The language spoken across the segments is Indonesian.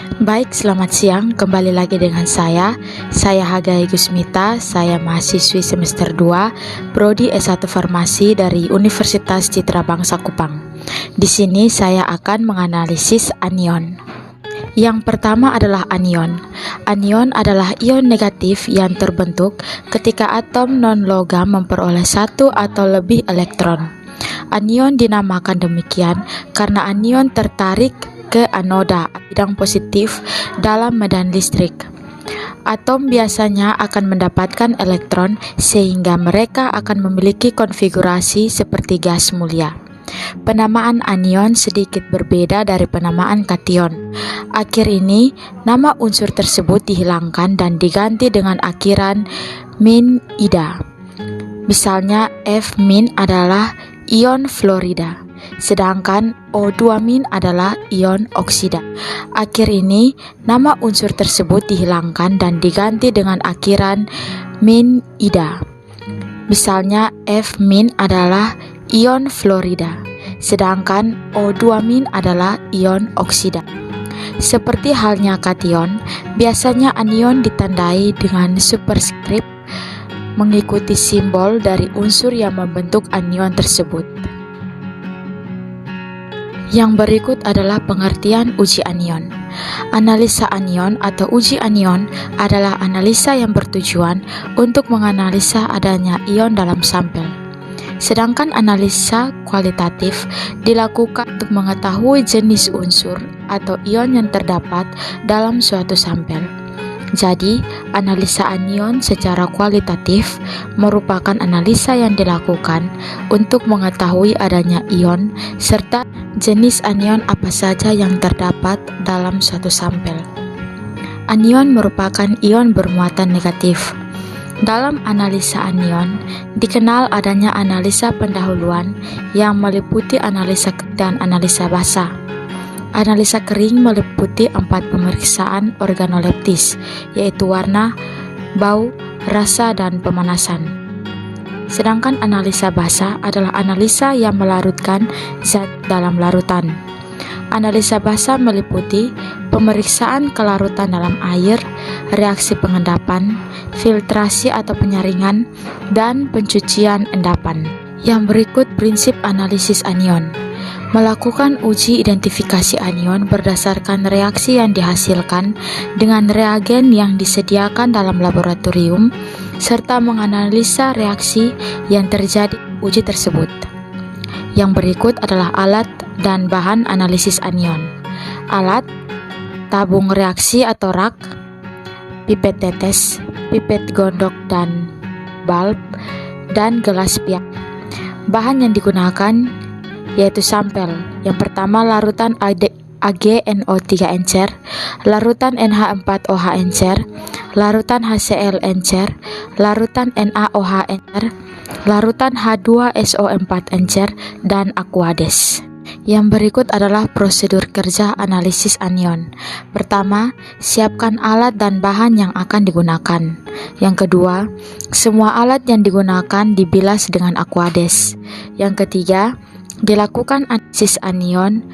Baik, selamat siang. Kembali lagi dengan saya Hagai Gusmita. Saya mahasiswi semester 2, Prodi S1 Farmasi dari Universitas Citra Bangsa Kupang. Di sini saya akan menganalisis anion. Yang pertama adalah anion. Anion adalah ion negatif yang terbentuk ketika atom non-logam memperoleh satu atau lebih elektron. Anion dinamakan demikian karena anion tertarik ke anoda bidang positif dalam medan listrik. Atom biasanya akan mendapatkan elektron sehingga mereka akan memiliki konfigurasi seperti gas mulia. Penamaan anion sedikit berbeda dari penamaan kation. Akhir ini, nama unsur tersebut dihilangkan dan diganti dengan akhiran -, ida. Misalnya F- adalah ion fluorida, sedangkan O2- adalah ion oksida. Akhir ini, nama unsur tersebut dihilangkan dan diganti dengan akhiran -, ida. Misalnya F- adalah ion fluorida, sedangkan O2- adalah ion oksida. Seperti halnya kation, biasanya anion ditandai dengan superskrip mengikuti simbol dari unsur yang membentuk anion tersebut. Yang berikut adalah pengertian uji anion. Analisa anion atau uji anion adalah analisa yang bertujuan untuk menganalisa adanya ion dalam sampel. Sedangkan analisa kualitatif dilakukan untuk mengetahui jenis unsur atau ion yang terdapat dalam suatu sampel. Jadi, analisa anion secara kualitatif merupakan analisa yang dilakukan untuk mengetahui adanya ion serta jenis anion apa saja yang terdapat dalam suatu sampel. Anion merupakan ion bermuatan negatif. Dalam analisa anion, dikenal adanya analisa pendahuluan yang meliputi analisa kering dan analisa basah. Analisa kering meliputi 4 pemeriksaan organoleptis, yaitu warna, bau, rasa, dan pemanasan. Sedangkan analisa basah adalah analisa yang melarutkan zat dalam larutan. Analisa basah meliputi pemeriksaan kelarutan dalam air, reaksi pengendapan, filtrasi atau penyaringan, dan pencucian endapan. Yang berikut prinsip analisis anion. Melakukan uji identifikasi anion berdasarkan reaksi yang dihasilkan dengan reagen yang disediakan dalam laboratorium, serta menganalisa reaksi yang terjadi uji tersebut. Yang berikut adalah alat dan bahan analisis anion. Alat: tabung reaksi atau rak, pipet tetes, pipet gondok dan bulb, dan gelas piak. Bahan yang digunakan yaitu sampel. Yang pertama, larutan AgNO3 encer, larutan NH4OH encer, larutan HCl encer, larutan NaOH encer, larutan H2SO4 encer, dan aquades. Yang berikut adalah prosedur kerja analisis anion. Pertama, siapkan alat dan bahan yang akan digunakan. Yang kedua, semua alat yang digunakan dibilas dengan aquades. Yang ketiga, dilakukan analisis anion,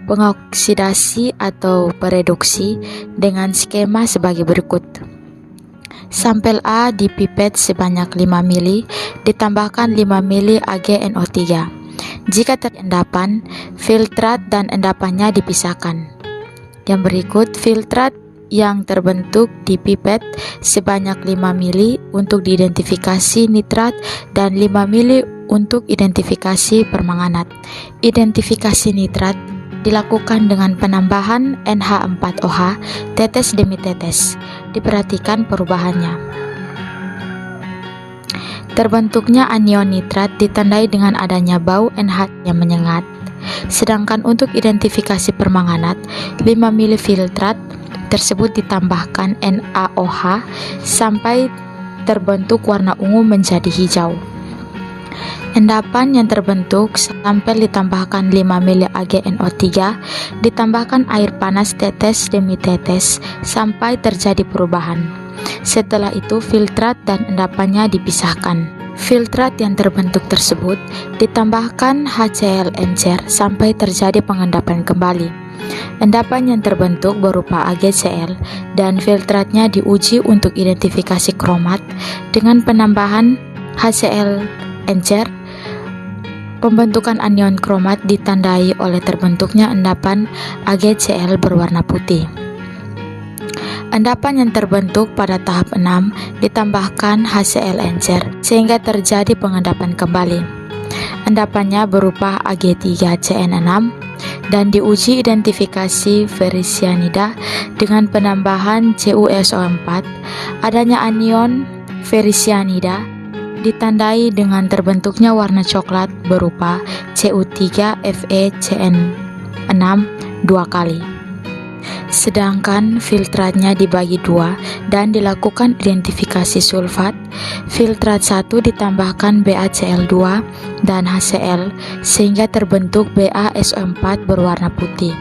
pengoksidasi atau pereduksi dengan skema sebagai berikut. Sampel A dipipet sebanyak 5 ml, ditambahkan 5 ml AgNO3. Jika terjadi endapan, filtrat dan endapannya dipisahkan. Yang berikut filtrat yang terbentuk di pipet sebanyak 5 ml untuk diidentifikasi nitrat dan 5 ml untuk identifikasi permanganat. Identifikasi nitrat dilakukan dengan penambahan NH4OH tetes demi tetes. Diperhatikan perubahannya. Terbentuknya anion nitrat ditandai dengan adanya bau NH yang menyengat. Sedangkan untuk identifikasi permanganat, 5 ml filtrat tersebut ditambahkan NaOH sampai terbentuk warna ungu menjadi hijau. Endapan yang terbentuk, sampel ditambahkan 5 ml AgNO3, ditambahkan air panas tetes demi tetes sampai terjadi perubahan. Setelah itu filtrat dan endapannya dipisahkan. Filtrat yang terbentuk tersebut ditambahkan HCl encer sampai terjadi pengendapan kembali. Endapan yang terbentuk berupa AgCl dan filtratnya diuji untuk identifikasi kromat dengan penambahan HCl encer. Pembentukan anion kromat ditandai oleh terbentuknya endapan AgCl berwarna putih. Endapan yang terbentuk pada tahap 6 ditambahkan HCl encer sehingga terjadi pengendapan kembali. Endapannya berupa Ag3CN6 dan diuji identifikasi ferricyanida dengan penambahan CuSO4. Adanya anion ferricyanida ditandai dengan terbentuknya warna coklat berupa Cu3FeCN6 dua kali. Sedangkan filtratnya dibagi dua dan dilakukan identifikasi sulfat. Filtrat 1 ditambahkan BaCl2 dan HCl sehingga terbentuk BaSO4 berwarna putih.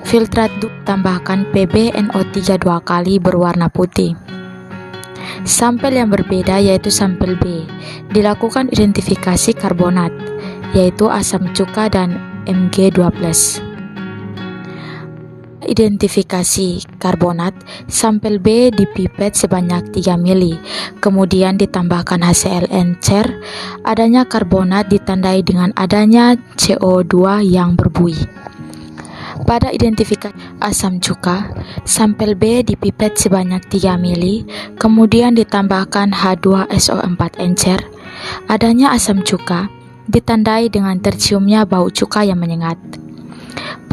Filtrat 2 ditambahkan PbNO3 dua kali berwarna putih. Sampel yang berbeda yaitu sampel B dilakukan identifikasi karbonat yaitu asam cuka dan Mg2+. Identifikasi karbonat, sampel B dipipet sebanyak 3 mili, kemudian ditambahkan HCl encer. Adanya karbonat ditandai dengan adanya CO2 yang berbuih. Pada identifikasi asam cuka, sampel B dipipet sebanyak 3 mili, kemudian ditambahkan H2SO4 encer. Adanya asam cuka ditandai dengan terciumnya bau cuka yang menyengat.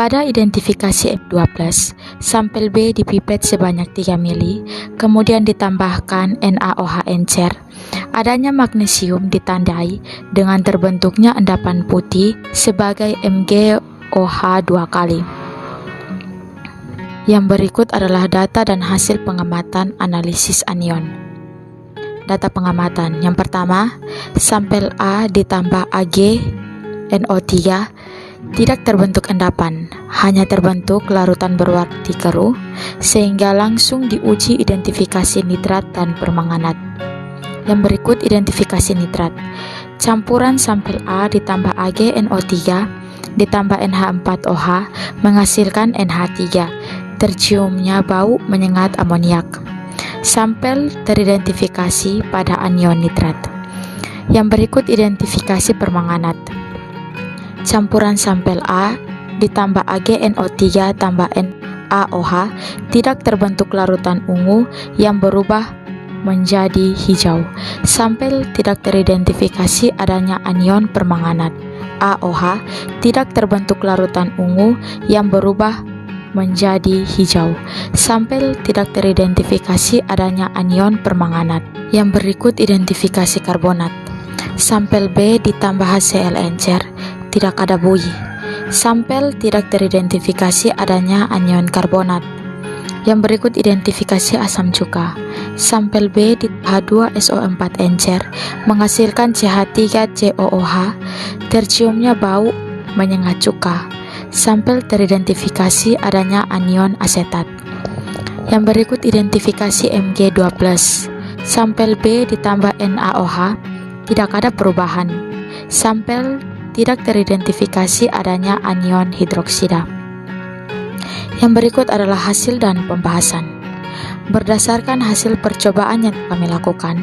Pada identifikasi M2+, sampel B dipipet sebanyak 3 mili, kemudian ditambahkan NaOH encer. Adanya magnesium ditandai dengan terbentuknya endapan putih sebagai MgOH dua kali. Yang berikut adalah data dan hasil pengamatan analisis anion. Data pengamatan. Yang pertama, sampel A ditambah AgNO3 tidak terbentuk endapan, hanya terbentuk larutan berwarna keruh, sehingga langsung diuji identifikasi nitrat dan permanganat. Yang berikut identifikasi nitrat. Campuran sampel A ditambah AgNO3 ditambah NH4OH menghasilkan NH3. Terciumnya bau menyengat amoniak. Sampel teridentifikasi pada anion nitrat. Yang berikut identifikasi permanganat. Campuran sampel A ditambah AgNO3 tambah NaOH tidak terbentuk larutan ungu yang berubah menjadi hijau. Sampel tidak teridentifikasi adanya anion permanganat. AOH tidak terbentuk larutan ungu yang berubah menjadi hijau. Sampel tidak teridentifikasi adanya anion permanganat. Yang berikut identifikasi karbonat. Sampel B ditambah HCl encer tidak ada buih. Sampel tidak teridentifikasi adanya anion karbonat. Yang berikut identifikasi asam cuka. Sampel B ditambah H2SO4 encer menghasilkan CH3COOH. Terciumnya bau menyengat cuka. Sampel teridentifikasi adanya anion asetat. Yang berikut identifikasi Mg2+. Sampel B ditambah NaOH tidak ada perubahan. Sampel tidak teridentifikasi adanya anion hidroksida. Yang berikut adalah hasil dan pembahasan. Berdasarkan hasil percobaan yang kami lakukan,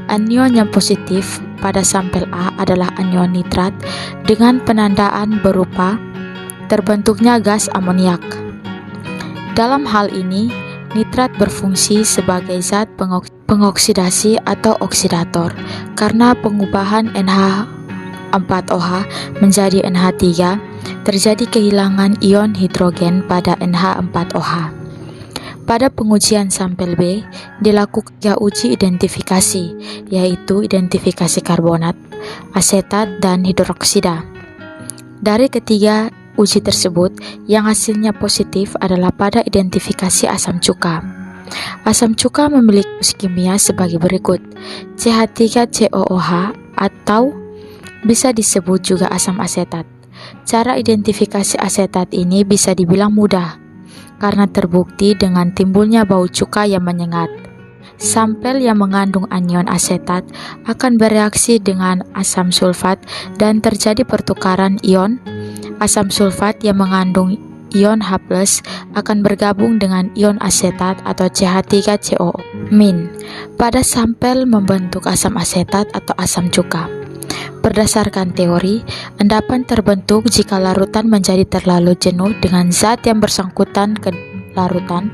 anion yang positif pada sampel A adalah anion nitrat dengan penandaan berupa terbentuknya gas amoniak. Dalam hal ini, nitrat berfungsi sebagai zat pengoksidasi atau oksidator karena pengubahan NH4OH menjadi NH3 terjadi kehilangan ion hidrogen pada NH4OH. Pada pengujian sampel B dilakukan uji identifikasi, yaitu identifikasi karbonat, asetat, dan hidroksida. Dari ketiga uji tersebut, yang hasilnya positif adalah pada identifikasi asam cuka. Asam cuka memiliki fungsi kimia sebagai berikut: CH3COOH atau bisa disebut juga asam asetat. Cara identifikasi asetat ini bisa dibilang mudah karena terbukti dengan timbulnya bau cuka yang menyengat. Sampel yang mengandung anion asetat akan bereaksi dengan asam sulfat dan terjadi pertukaran ion asam sulfat yang mengandung ion H+ akan bergabung dengan ion asetat atau CH3COO- pada sampel membentuk asam asetat atau asam cuka. Berdasarkan teori, endapan terbentuk jika larutan menjadi terlalu jenuh dengan zat yang bersangkutan ke larutan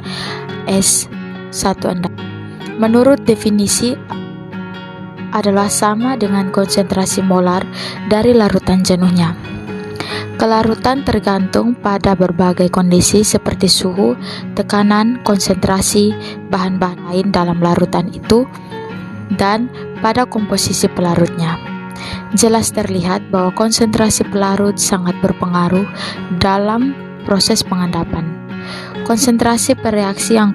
S1 endapan. Menurut definisi adalah sama dengan konsentrasi molar dari larutan jenuhnya. Kelarutan tergantung pada berbagai kondisi seperti suhu, tekanan, konsentrasi bahan-bahan lain dalam larutan itu, dan pada komposisi pelarutnya. Jelas terlihat bahwa konsentrasi pelarut sangat berpengaruh dalam proses pengendapan. Konsentrasi bereaksi yang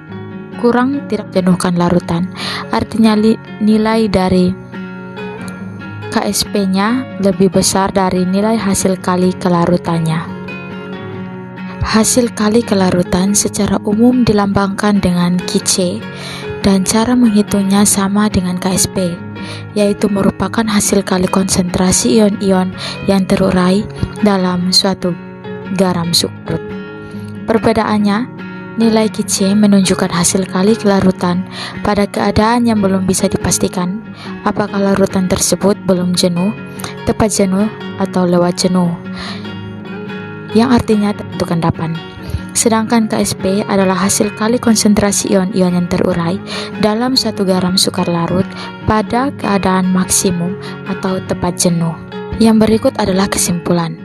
kurang tidak jenuhkan larutan, artinya nilai dari KSP-nya lebih besar dari nilai hasil kali kelarutannya. Hasil kali kelarutan secara umum dilambangkan dengan Ki-C dan cara menghitungnya sama dengan KSP, yaitu merupakan hasil kali konsentrasi ion-ion yang terurai dalam suatu garam sukrut. Perbedaannya, nilai Ki-C menunjukkan hasil kali kelarutan pada keadaan yang belum bisa dipastikan apakah larutan tersebut belum jenuh, tepat jenuh, atau lewat jenuh, yang artinya terbentuk endapan. Sedangkan KSP adalah hasil kali konsentrasi ion-ion yang terurai dalam satu garam sukar larut pada keadaan maksimum atau tepat jenuh. Yang berikut adalah kesimpulan.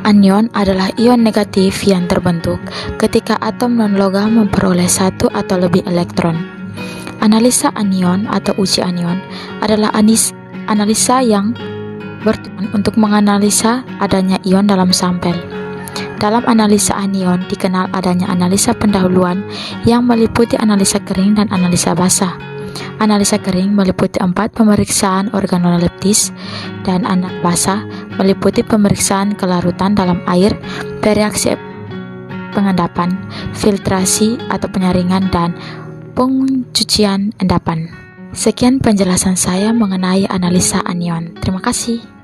Anion adalah ion negatif yang terbentuk ketika atom non-logam memperoleh satu atau lebih elektron. Analisa anion atau uji anion adalah analisa yang bertujuan untuk menganalisa adanya ion dalam sampel. Dalam analisa anion dikenal adanya analisa pendahuluan yang meliputi analisa kering dan analisa basah. Analisa kering meliputi 4 pemeriksaan organoleptis dan analisa basah meliputi pemeriksaan kelarutan dalam air, reaksi pengendapan, filtrasi atau penyaringan, dan pencucian endapan. Sekian penjelasan saya mengenai analisa anion. Terima kasih.